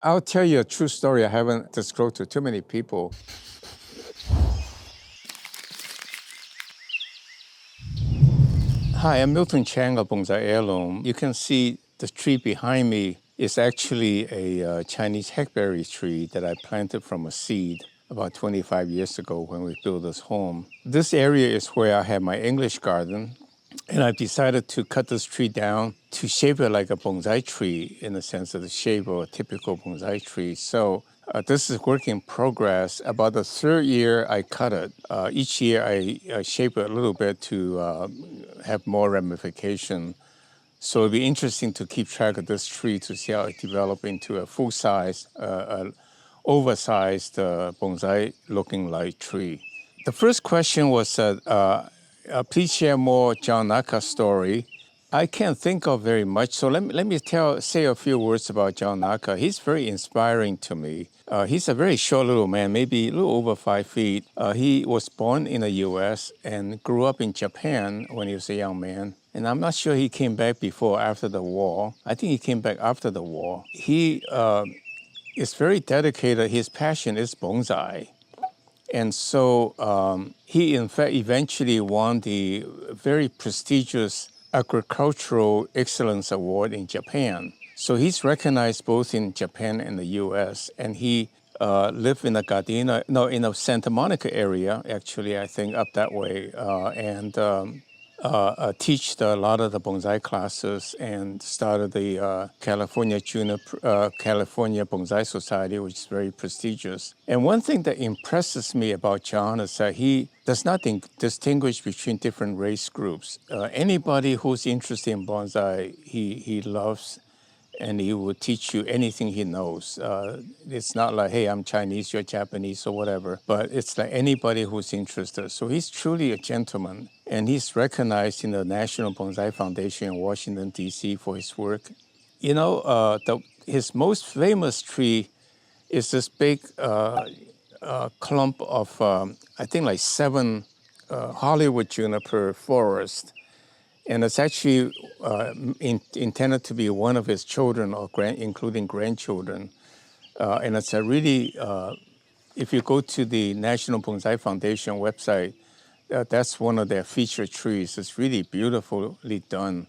I'll tell you a true story I haven't disclosed to too many people. Hi, I'm miltonchang of Bonsai Heirloom. You can see the tree behind me is actually a Chinese hackberry tree that I planted from a seed about 25 years ago when we built this home. This area is where I have my English garden, and I've decided to cut this tree down to shape it like a bonsai tree in the sense of the shape of a typical bonsai tree. So this is work in progress. About the third year, I cut it. Each year, I shape it a little bit to have more ramification. So it'll be interesting to keep track of this tree to see how it develops into a full-size, oversized bonsai-looking like tree. The first question was, please share more John Naka story. I can't think of very much, so let me say a few words about John Naka. He's very inspiring to me. He's a very short little man, maybe a little over 5 feet. He was born in the U.S. and grew up in Japan when he was a young man. And I'm not sure he came back before or after the war. I think he came back after the war. He is very dedicated. His passion is bonsai. And so he, in fact, eventually won the very prestigious Agricultural Excellence Award in Japan. So he's recognized both in Japan and the U.S. And he lived in the Gardena, no, in the Santa Monica area, actually, I think, up that way, and teach a lot of the bonsai classes and started the California Bonsai Society, which is very prestigious. And one thing that impresses me about John is that he does not distinguish between different race groups. Anybody who's interested in bonsai, he loves, and he will teach you anything he knows. It's not like, hey, I'm Chinese, you're Japanese, or whatever, but it's like anybody who's interested. So he's truly a gentleman, and he's recognized in the National Bonsai Foundation in Washington, D.C. for his work. You know, his most famous tree is this big clump of, I think, like 7 Hollywood juniper forest. And it's actually intended to be one of his children, or including grandchildren. And it's a really, if you go to the National Bonsai Foundation website, that's one of their featured trees. It's really beautifully done,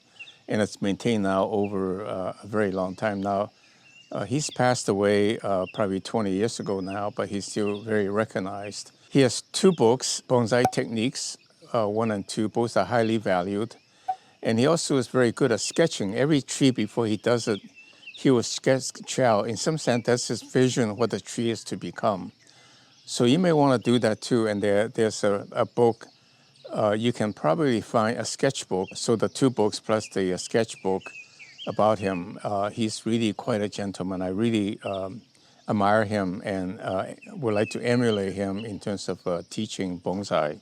and it's maintained now over a very long time now. He's passed away probably 20 years ago now, but he's still very recognized. He has 2 books, Bonsai Techniques, 1 and 2, both are highly valued. And he also is very good at sketching. Every tree, before he does it, he will sketch out. In some sense, that's his vision of what the tree is to become. So you may want to do that too. And there's a book, you can probably find a sketchbook. So the 2 books plus the sketchbook about him. He's really quite a gentleman. I really admire him and would like to emulate him in terms of teaching bonsai.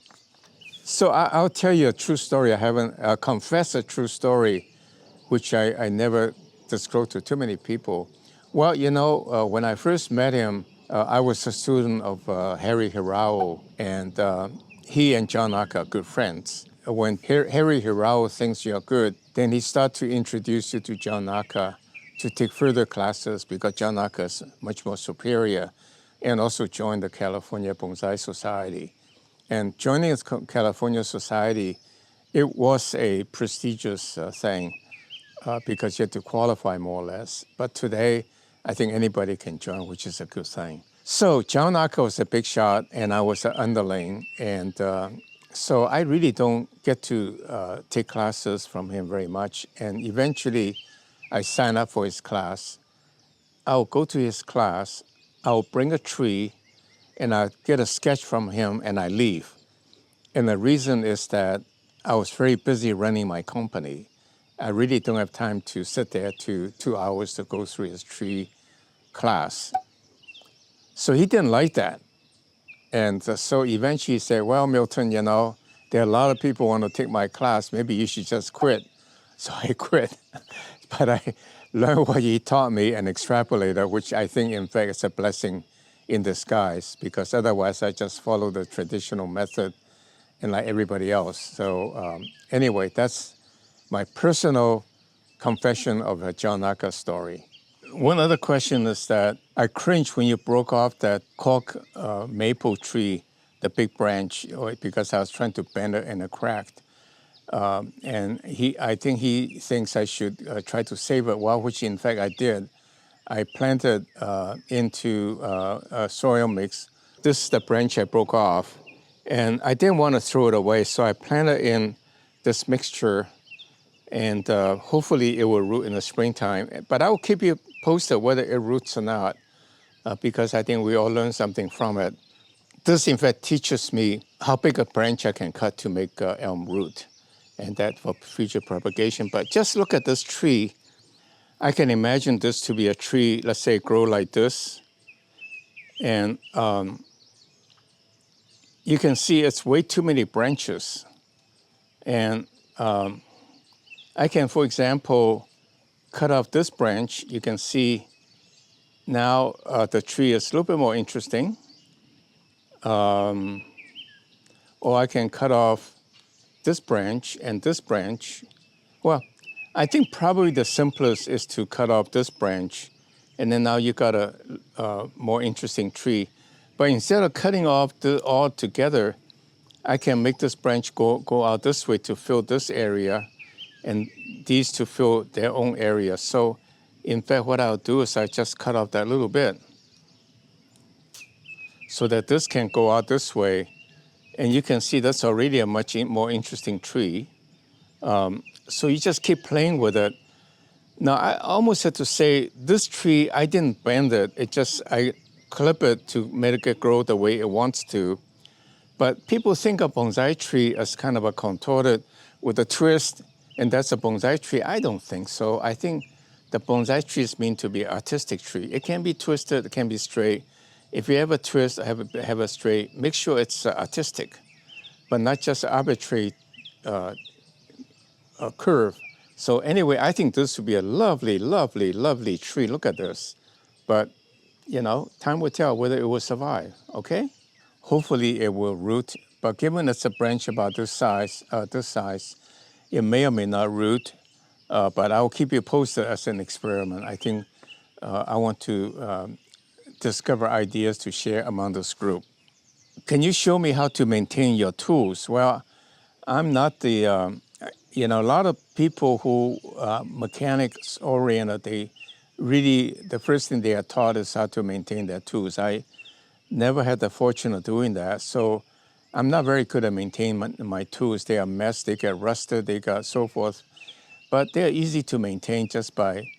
So I'll tell you a true story. I haven't confessed a true story, which I never disclosed to too many people. Well, you know, when I first met him, I was a student of Harry Hirao, and he and John Naka are good friends. When Harry Hirao thinks you're good, then he starts to introduce you to John Naka to take further classes because John Naka is much more superior, and also join the California Bonsai Society. And joining the California Society, it was a prestigious thing because you had to qualify more or less. But today, I think anybody can join, which is a good thing. So John Naka was a big shot, and I was an underling. And so I really don't get to take classes from him very much. And eventually, I signed up for his class. I'll go to his class, I'll bring a tree, and I get a sketch from him, and I leave. And the reason is that I was very busy running my company. I really don't have time to sit there 2 hours to go through his tree class. So he didn't like that. And so eventually he said, well, Milton, you know, there are a lot of people who want to take my class. Maybe you should just quit. So I quit. But I learned what he taught me and extrapolated, which I think, in fact, is a blessing in disguise, because otherwise I just follow the traditional method and like everybody else. So anyway, that's my personal confession of a John Naka story. one other question is that I cringed when you broke off that cork maple tree, the big branch, because I was trying to bend it and it cracked. And I think he thinks I should try to save it, well, which in fact I did. I planted into a soil mix. This is the branch I broke off. And I didn't want to throw it away, so I planted in this mixture, and hopefully it will root in the springtime. But I will keep you posted whether it roots or not, because I think we all learn something from it. This, in fact, teaches me how big a branch I can cut to make elm root, and that for future propagation. But just look at this tree. I can imagine this to be a tree, let's say, grow like this. And you can see it's way too many branches. And I can, for example, cut off this branch. You can see now the tree is a little bit more interesting. Or I can cut off this branch and this branch. Well, I think probably the simplest is to cut off this branch, and then now you got a more interesting tree. But instead of cutting off all together, I can make this branch go out this way to fill this area, and these to fill their own area. So in fact, what I'll do is I just cut off that little bit so that this can go out this way. And you can see that's already a much more interesting tree. So you just keep playing with it. Now, I almost had to say, this tree, I didn't bend it. I clip it to make it grow the way it wants to. But people think of bonsai tree as kind of a contorted with a twist, and that's a bonsai tree. I don't think so. I think the bonsai tree is meant to be an artistic tree. It can be twisted, it can be straight. If you ever twist or have a straight, make sure it's artistic, but not just arbitrary curve. So anyway, I think this would be a lovely, lovely, lovely tree. Look at this. But, time will tell whether it will survive, okay? Hopefully it will root, but given it's a branch about this size, it may or may not root, but I will keep you posted as an experiment. I think I want to discover ideas to share among this group. Can you show me how to maintain your tools? Well, I'm not the, a lot of people who mechanics oriented, the first thing they are taught is how to maintain their tools. I never had the fortune of doing that, so I'm not very good at maintaining my tools. They are messed, they get rusted, they got so forth. But they're easy to maintain just by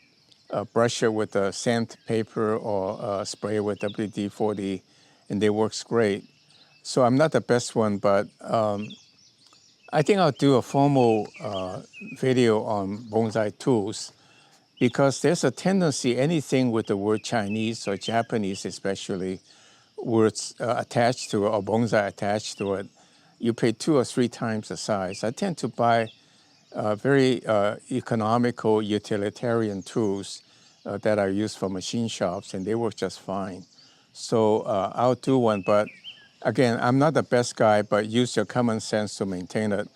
brush it with a sandpaper or spray with WD-40, and they works great. So I'm not the best one, but I think I'll do a formal video on bonsai tools, because there's a tendency, anything with the word Chinese or Japanese especially, words attached to it or bonsai attached to it, you pay 2 or 3 times the size. I tend to buy very economical utilitarian tools that are used for machine shops, and they work just fine. So I'll do one, but again, I'm not the best guy, but use your common sense to maintain it.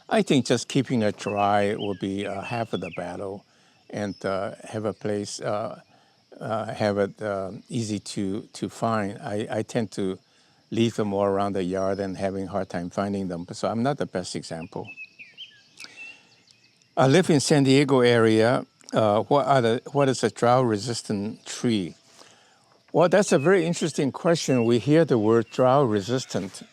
I think just keeping it dry will be half of the battle, and have a place, have it easy to find. I tend to leave them all around the yard and having a hard time finding them, so I'm not the best example. I live in San Diego area. What is a drought-resistant tree? Well, that's a very interesting question. We hear the word drought-resistant.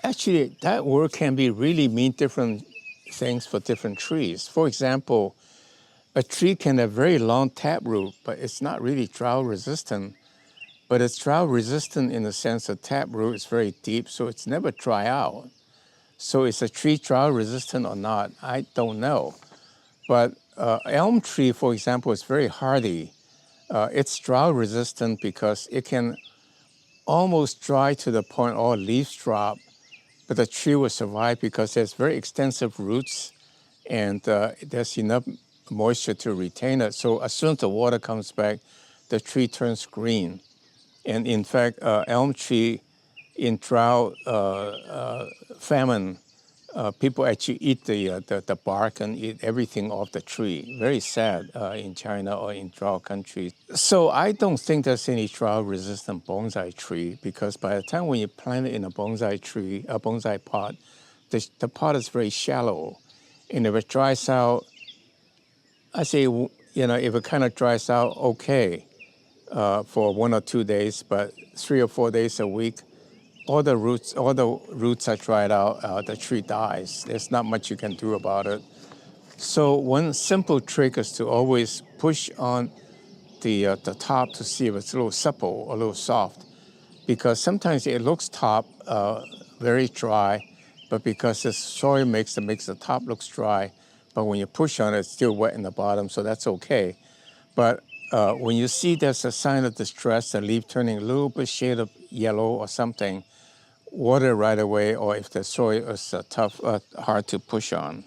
Actually, that word can really mean different things for different trees. For example, a tree can have very long taproot, but it's not really drought-resistant. But it's drought-resistant in the sense that taproot is very deep, so it's never dry out. So is a tree drought-resistant or not? I don't know. But elm tree, for example, is very hardy. It's drought-resistant because it can almost dry to the point all leaves drop, but the tree will survive because it has very extensive roots, and there's enough moisture to retain it. So as soon as the water comes back, the tree turns green. And in fact, elm tree in drought, famine people actually eat the bark and eat everything off the tree. Very sad in China or in drought countries. So I don't think there's any drought-resistant bonsai tree because by the time when you plant it in a bonsai tree, a bonsai pot, the pot is very shallow. And if it dries out, I say, if it kind of dries out, okay, for 1 or 2 days, but 3 or 4 days a week, all the roots are dried out, the tree dies. There's not much you can do about it. So one simple trick is to always push on the top to see if it's a little supple, a little soft, because sometimes it looks top very dry, but because the soil makes the top looks dry, but when you push on it, it's still wet in the bottom, so that's okay. But when you see there's a sign of distress, the leaf turning a little bit shade of yellow or something, water right away, or if the soil is tough, hard to push on.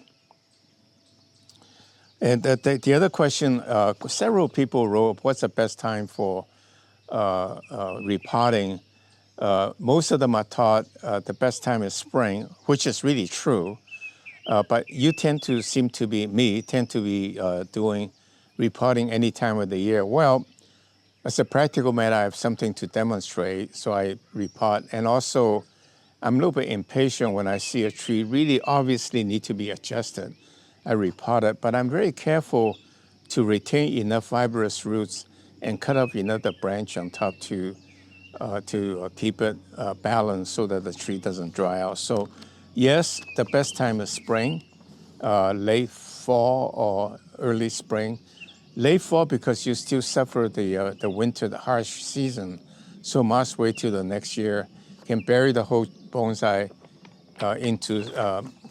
And the other question, several people wrote, what's the best time for repotting? Most of them are taught the best time is spring, which is really true. But you tend to be doing repotting any time of the year. Well, as a practical matter, I have something to demonstrate, so I repot. And also, I'm a little bit impatient when I see a tree really obviously need to be adjusted. I repot it, but I'm very careful to retain enough fibrous roots and cut off another branch on top to keep it balanced so that the tree doesn't dry out. So yes, the best time is spring, late fall or early spring. Late fall because you still suffer the winter, the harsh season. So must wait till the next year. Can bury the whole bonsai into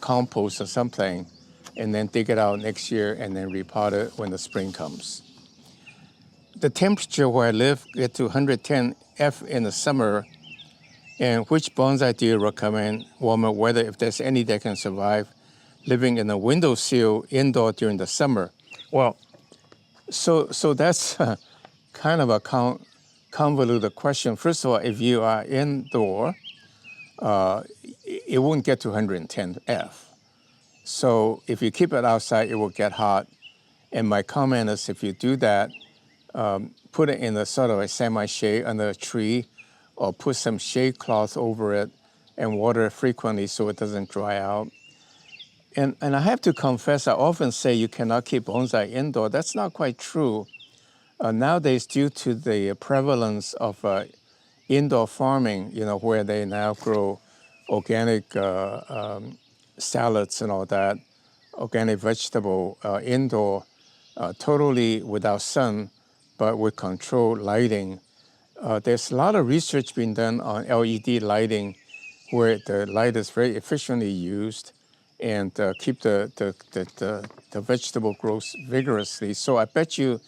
compost or something, and then dig it out next year and then repot it when the spring comes. The temperature where I live get to 110 F in the summer. And which bonsai do you recommend? Warmer weather, if there's any that can survive living in a windowsill indoor during the summer. Well, so that's kind of a convoluted question. First of all, if you are indoor, it won't get to 110 F. So if you keep it outside, it will get hot. And my comment is if you do that, put it in a sort of a semi-shade under a tree or put some shade cloth over it and water it frequently so it doesn't dry out. And I have to confess, I often say you cannot keep bonsai indoor. That's not quite true. Nowadays, due to the prevalence of indoor farming, where they now grow organic salads and all that, organic vegetable indoor, totally without sun, but with controlled lighting. There's a lot of research being done on LED lighting where the light is very efficiently used and keep the vegetable grows vigorously. So I bet you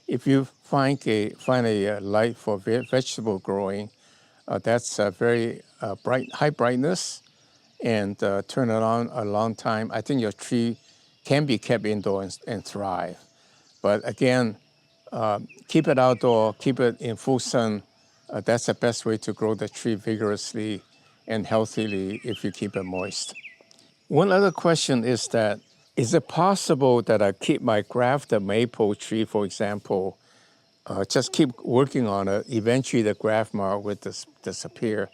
if you find a light for vegetable growing, that's very high brightness and turn it on a long time, I think your tree can be kept indoor and thrive. But again, keep it outdoor, keep it in full sun. That's the best way to grow the tree vigorously and healthily if you keep it moist. One other question is that, is it possible that I keep my graft, the maple tree, for example, just keep working on it, eventually the graft mark will disappear?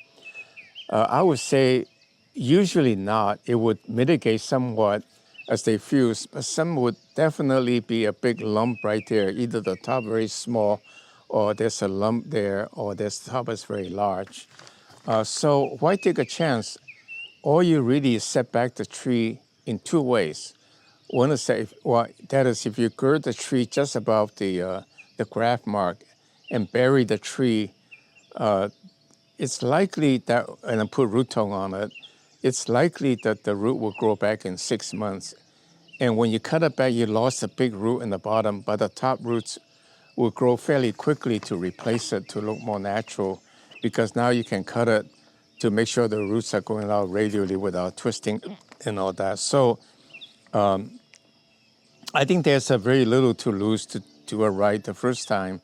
I would say usually not. It would mitigate somewhat as they fuse, but some would definitely be a big lump right there, either the top very small or there's a lump there or the top is very large. So why take a chance? All you really is set back the tree in two ways. One is that is if you gird the tree just above the graft mark and bury the tree, it's likely that, and I put root tongue on it, it's likely that the root will grow back in 6 months. And when you cut it back, you lost a big root in the bottom, but the top roots will grow fairly quickly to replace it to look more natural, because now you can cut it to make sure the roots are going out radially without twisting and all that. So I think there's a very little to lose to do it right the first time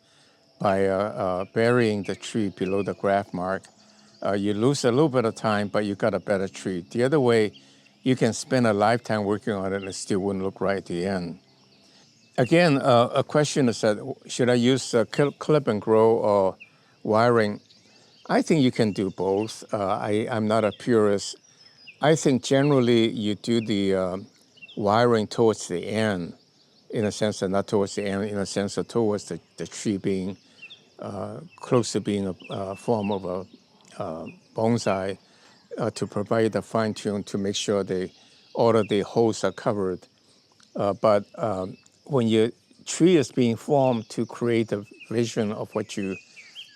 by burying the tree below the graft mark. You lose a little bit of time, but you got a better tree. The other way, you can spend a lifetime working on it and it still wouldn't look right at the end. Again, a question is that, should I use clip and grow or wiring? I think you can do both. I'm not a purist. I think generally you do the wiring towards the end, in a sense that not towards the end, in a sense that towards the tree being close to being a form of a bonsai, to provide the fine tune to make sure all of the holes are covered. But when your tree is being formed to create a vision of what you're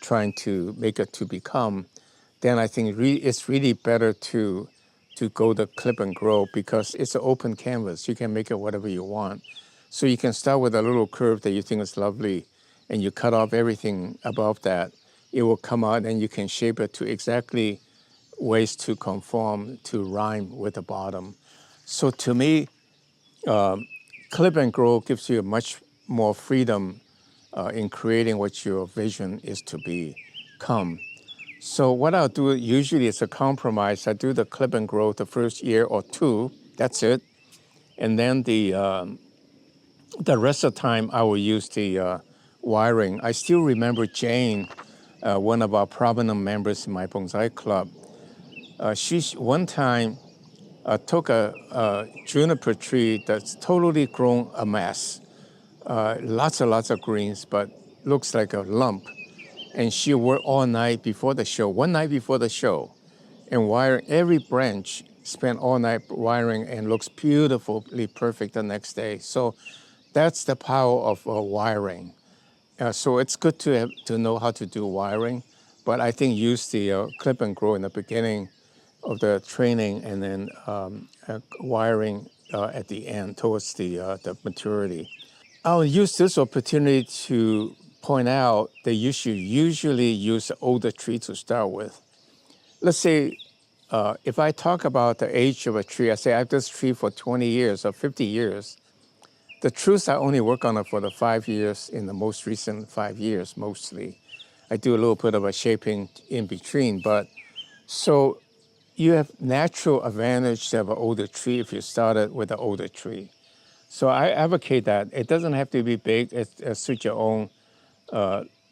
trying to make it to become, then I think it's really better to go the clip and grow, because it's an open canvas. You can make it whatever you want. So you can start with a little curve that you think is lovely, and you cut off everything above that. It will come out, and you can shape it to exactly ways to conform, to rhyme with the bottom. So to me, clip and grow gives you much more freedom in creating what your vision is to become. So what I'll do usually is a compromise. I do the clip and grow the first year or two, that's it. And then the rest of the time I will use the wiring. I still remember Jane, one of our prominent members in my bonsai club. She one time took a juniper tree that's totally grown a mess. Lots and lots of greens, but looks like a lump. And she worked all night before the show, one night before the show, and wired every branch, spent all night wiring, and looks beautifully perfect the next day. So that's the power of wiring. So it's good to know how to do wiring, but I think use the clip and grow in the beginning of the training, and then wiring at the end towards the maturity. I'll use this opportunity to point out that you should usually use an older tree to start with. Let's say if I talk about the age of a tree, I say I have this tree for 20 years or 50 years. The truth, I only work on it for the 5 years, in the most recent 5 years mostly. I do a little bit of a shaping in between, but so you have natural advantage to have an older tree if you started with an older tree. So I advocate that. It doesn't have to be big. It suits your own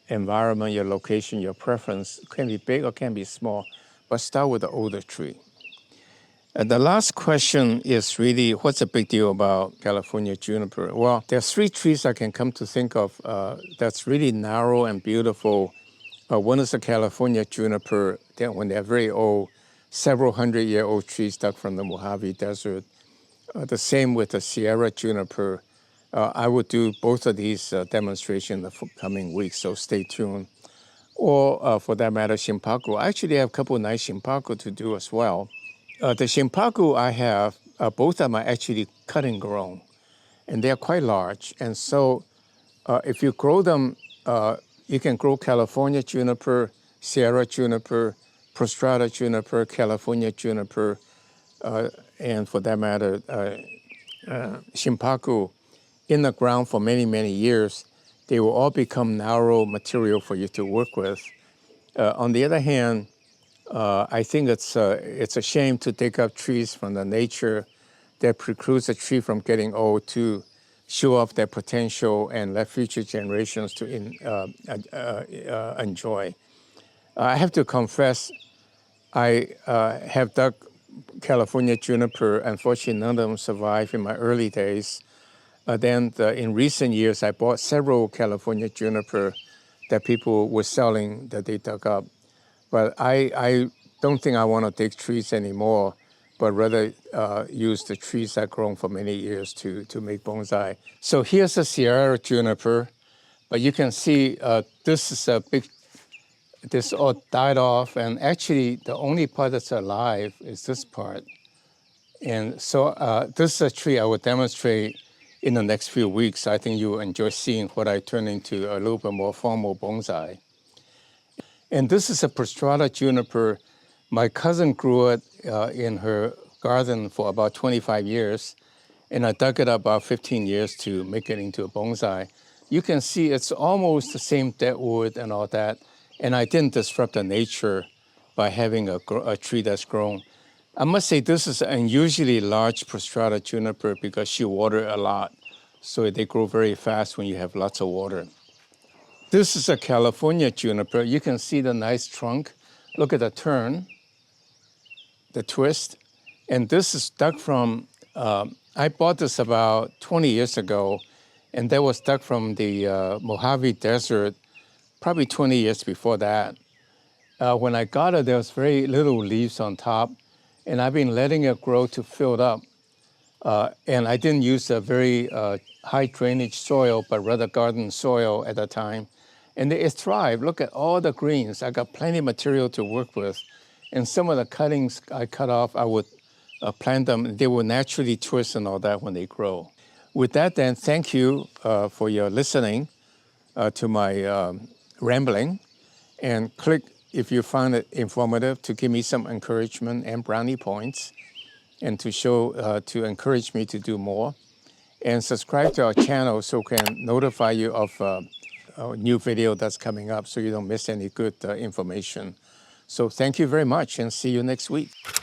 environment, your location, your preference. It can be big or can be small, but start with the older tree. And the last question is really, what's the big deal about California juniper? Well, there's 3 trees I can come to think of that's really narrow and beautiful. One is the California juniper. When they're very old, several hundred-year-old trees dug from the Mojave Desert. The same with the Sierra juniper. I will do both of these demonstrations in the coming weeks, so stay tuned. Or for that matter, Shimpaku. I actually have a couple of nice Shimpaku to do as well. The Shimpaku I have, both of them are actually cut and grown, and they're quite large. And so if you grow them, you can grow California juniper, Sierra juniper, prostrata juniper, California juniper, and for that matter, Shimpaku in the ground for many, many years. They will all become narrow material for you to work with. On the other hand, I think it's a shame to take up trees from the nature that precludes a tree from getting old to show off their potential and let future generations to enjoy. I have to confess, I have dug California juniper. Unfortunately, none of them survived in my early days. Then in recent years, I bought several California juniper that people were selling that they dug up. But I don't think I want to dig trees anymore, but rather use the trees I've grown for many years to make bonsai. So here's a Sierra juniper, but you can see this is a big, this all died off, and actually the only part that's alive is this part. And so this is a tree I will demonstrate in the next few weeks. I think you will enjoy seeing what I turn into a little bit more formal bonsai. And this is a prostrata juniper. My cousin grew it in her garden for about 25 years, and I dug it up about 15 years to make it into a bonsai. You can see it's almost the same dead wood and all that, and I didn't disrupt the nature by having a tree that's grown. I must say this is an unusually large prostrata juniper because you water a lot. So they grow very fast when you have lots of water. This is a California juniper. You can see the nice trunk. Look at the turn, the twist. And this is dug from, I bought this about 20 years ago, and that was dug from the Mojave Desert, probably 20 years before that. When I got it, there was very little leaves on top, and I've been letting it grow to fill it up. And I didn't use a very high drainage soil, but rather garden soil at the time. And it thrived. Look at all the greens. I got plenty of material to work with. And some of the cuttings I cut off, I would plant them. They will naturally twist and all that when they grow. With that, then, thank you for your listening to my rambling. And click if you found it informative to give me some encouragement and brownie points, and to show, to encourage me to do more. And subscribe to our channel so we can notify you of a new video that's coming up so you don't miss any good information. So thank you very much and see you next week.